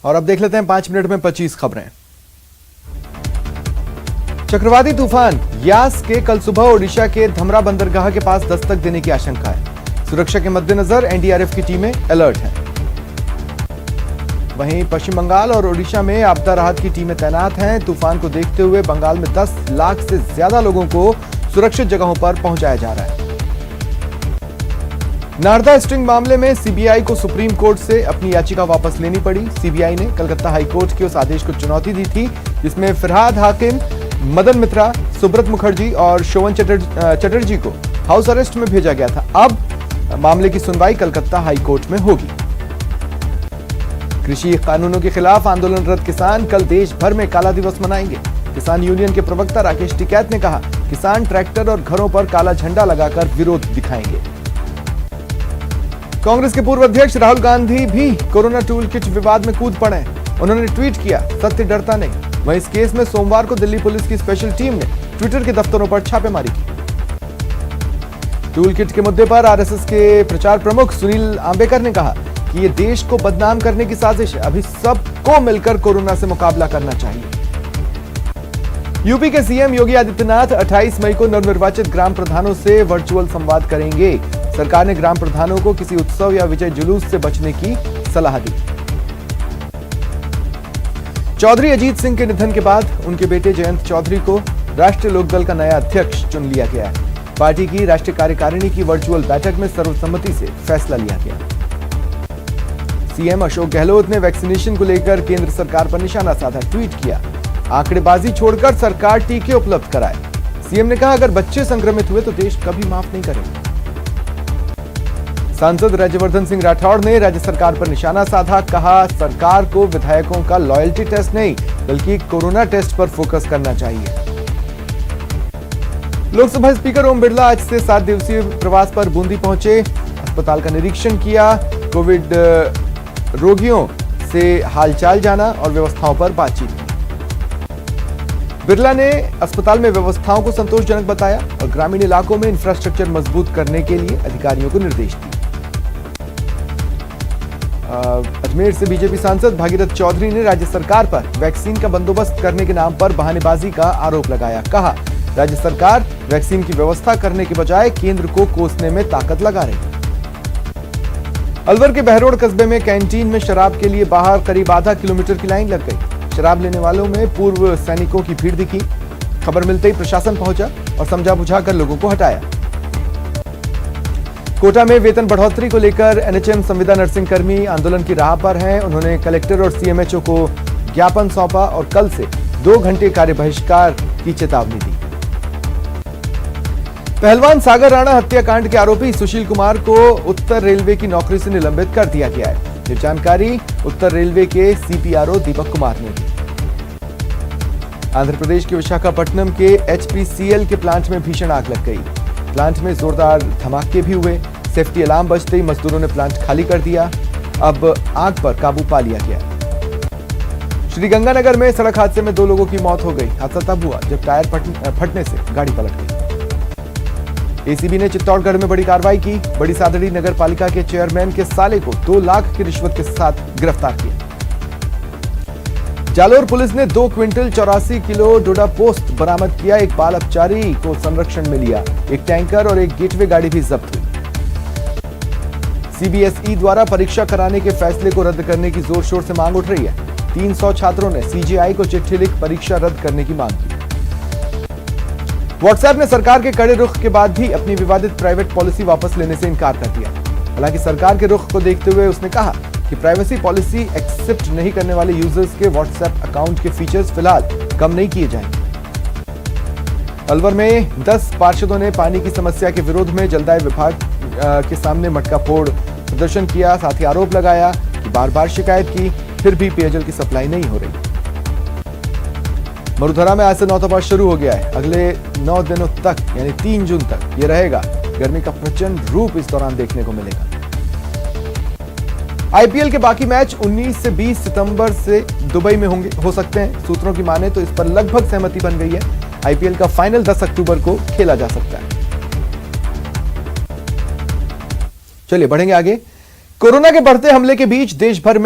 और अब देख लेते हैं 5 मिनट में 25 खबरें। चक्रवाती तूफान यास के कल सुबह ओडिशा के धमरा बंदरगाह के पास दस्तक देने की आशंका है। सुरक्षा के मद्देनजर एनडीआरएफ की टीमें अलर्ट हैं। वहीं पश्चिम बंगाल और ओडिशा में आपदा राहत की टीमें तैनात हैं। तूफान को देखते हुए बंगाल में 10 लाख से ज्यादा लोगों को सुरक्षित जगहों पर पहुंचाया जा रहा है। नारदा स्टिंग मामले में सीबीआई को सुप्रीम कोर्ट से अपनी याचिका वापस लेनी पड़ी। सीबीआई ने कलकत्ता हाई कोर्ट के उस आदेश को चुनौती दी थी जिसमें फिरहाद हाकिम, मदन मित्रा, सुब्रत मुखर्जी और शोवन चटर्जी को हाउस अरेस्ट में भेजा गया था। अब मामले की सुनवाई कलकत्ता हाई कोर्ट में होगी। कृषि कानूनों के खिलाफ आंदोलनरत किसान कल देश भर में काला दिवस मनाएंगे। किसान यूनियन के प्रवक्ता राकेश टिकैत ने कहा, किसान ट्रैक्टर और घरों पर काला झंडा लगाकर विरोध दिखाएंगे। कांग्रेस के पूर्व अध्यक्ष राहुल गांधी भी कोरोना टूल किट विवाद में कूद पड़े। उन्होंने ट्वीट किया, सत्य डरता नहीं। वहीं इस केस में सोमवार को दिल्ली पुलिस की स्पेशल टीम ने ट्विटर के दफ्तरों पर छापेमारी की। टूल किट के मुद्दे पर आरएसएस के प्रचार प्रमुख सुनील आंबेकर ने कहा कि ये देश को बदनाम करने की साजिश है। अभी सबको मिलकर कोरोना से मुकाबला करना चाहिए। यूपी के सीएम योगी आदित्यनाथ 28 मई को नवनिर्वाचित ग्राम प्रधानों से वर्चुअल संवाद करेंगे। सरकार ने ग्राम प्रधानों को किसी उत्सव या विजय जुलूस से बचने की सलाह दी। चौधरी अजीत सिंह के निधन के बाद उनके बेटे जयंत चौधरी को राष्ट्रीय लोकदल का नया अध्यक्ष चुन लिया गया है। पार्टी की राष्ट्रीय कार्यकारिणी की वर्चुअल बैठक में सर्वसम्मति से फैसला लिया गया। सीएम अशोक गहलोत ने वैक्सीनेशन को लेकर केंद्र सरकार पर निशाना साधा। ट्वीट किया, आंकड़ेबाजी छोड़कर सरकार टीके उपलब्ध कराए। सीएम ने कहा, अगर बच्चे संक्रमित हुए तो देश कभी माफ नहीं करेगा। सांसद राज्यवर्धन सिंह राठौड़ ने राज्य सरकार पर निशाना साधा। कहा, सरकार को विधायकों का लॉयल्टी टेस्ट नहीं बल्कि कोरोना टेस्ट पर फोकस करना चाहिए। लोकसभा स्पीकर ओम बिरला आज से 7 दिवसीय प्रवास पर बूंदी पहुंचे। अस्पताल का निरीक्षण किया। कोविड रोगियों से हालचाल जाना और व्यवस्थाओं पर बातचीत की। बिरला ने अस्पताल में व्यवस्थाओं को संतोषजनक बताया और ग्रामीण इलाकों में इंफ्रास्ट्रक्चर मजबूत करने के लिए अधिकारियों को निर्देश दिए। अजमेर से बीजेपी सांसद भागीरथ चौधरी ने राज्य सरकार पर वैक्सीन का बंदोबस्त करने के नाम पर बहानेबाजी का आरोप लगाया। कहा, राज्य सरकार वैक्सीन की व्यवस्था करने के बजाय केंद्र को कोसने में ताकत लगा रही है। अलवर के बहरोड़ कस्बे में कैंटीन में शराब के लिए बाहर करीब आधा किलोमीटर की लाइन लग गई। शराब लेने वालों में पूर्व सैनिकों की भीड़ दिखी। खबर मिलते ही प्रशासन पहुंचा और समझा बुझाकर लोगों को हटाया। कोटा में वेतन बढ़ोतरी को लेकर एनएचएम संविदा नर्सिंग कर्मी आंदोलन की राह पर हैं। उन्होंने कलेक्टर और सीएमएचओ को ज्ञापन सौंपा और कल से 2 घंटे कार्य बहिष्कार की चेतावनी दी। पहलवान सागर राणा हत्याकांड के आरोपी सुशील कुमार को उत्तर रेलवे की नौकरी से निलंबित कर दिया गया है। ये जानकारी उत्तर रेलवे के सीपीआरओ दीपक कुमार ने दी। आंध्र प्रदेश के विशाखापट्टनम के एचपीसीएल के प्लांट में भीषण आग लग गई। प्लांट में जोरदार धमाके भी हुए। सेफ्टी अलार्म बजते ही मजदूरों ने प्लांट खाली कर दिया। अब आग पर काबू पा लिया गया। श्रीगंगानगर में सड़क हादसे में 2 लोगों की मौत हो गई। हादसा तब हुआ जब टायर फटने से गाड़ी पलट गई। एसीबी ने चित्तौड़गढ़ में बड़ी कार्रवाई की। बड़ी सादड़ी नगर पालिका के चेयरमैन के साले को 2 लाख की रिश्वत के साथ गिरफ्तार किया। जालोर पुलिस ने 2 क्विंटल 84 किलो डोडा पोस्ट बरामद किया। एक बाल अपचारी को संरक्षण में लिया। एक टैंकर और एक गेटवे गाड़ी भी जब्त हुई। सीबीएसई द्वारा परीक्षा कराने के फैसले को रद्द करने की जोर शोर से मांग उठ रही है। 300 छात्रों ने सीजेआई को चिट्ठी लिख परीक्षा रद्द करने की मांग की। व्हाट्सएप ने सरकार के कड़े रुख के बाद भी अपनी विवादित प्राइवेट पॉलिसी वापस लेने से इनकार कर दिया। हालांकि सरकार के रुख को देखते हुए उसने कहा कि प्राइवेसी पॉलिसी एक्सेप्ट नहीं करने वाले यूजर्स के व्हाट्सएप अकाउंट के फीचर्स फिलहाल कम नहीं किए जाएंगे। अलवर में 10 पार्षदों ने पानी की समस्या के विरोध में जलदाय विभाग के सामने मटका फोड़ प्रदर्शन किया। साथ ही आरोप लगाया कि बार-बार शिकायत की फिर भी पेयजल की सप्लाई नहीं हो रही। मरुधरा में आज से नौतपा शुरू हो गया है। अगले 9 दिनों तक यानी 3 जून तक ये रहेगा। गर्मी का प्रचंड रूप इस दौरान देखने को मिलेगा। आईपीएल के बाकी मैच 19 से 20 सितंबर से दुबई में हो सकते हैं। सूत्रों की माने तो इस पर लगभग सहमति बन गई है। आईपीएल का फाइनल 10 अक्टूबर को खेला जा सकता है। चलिए बढ़ेंगे आगे। कोरोना के बढ़ते हमले के बीच देश भर में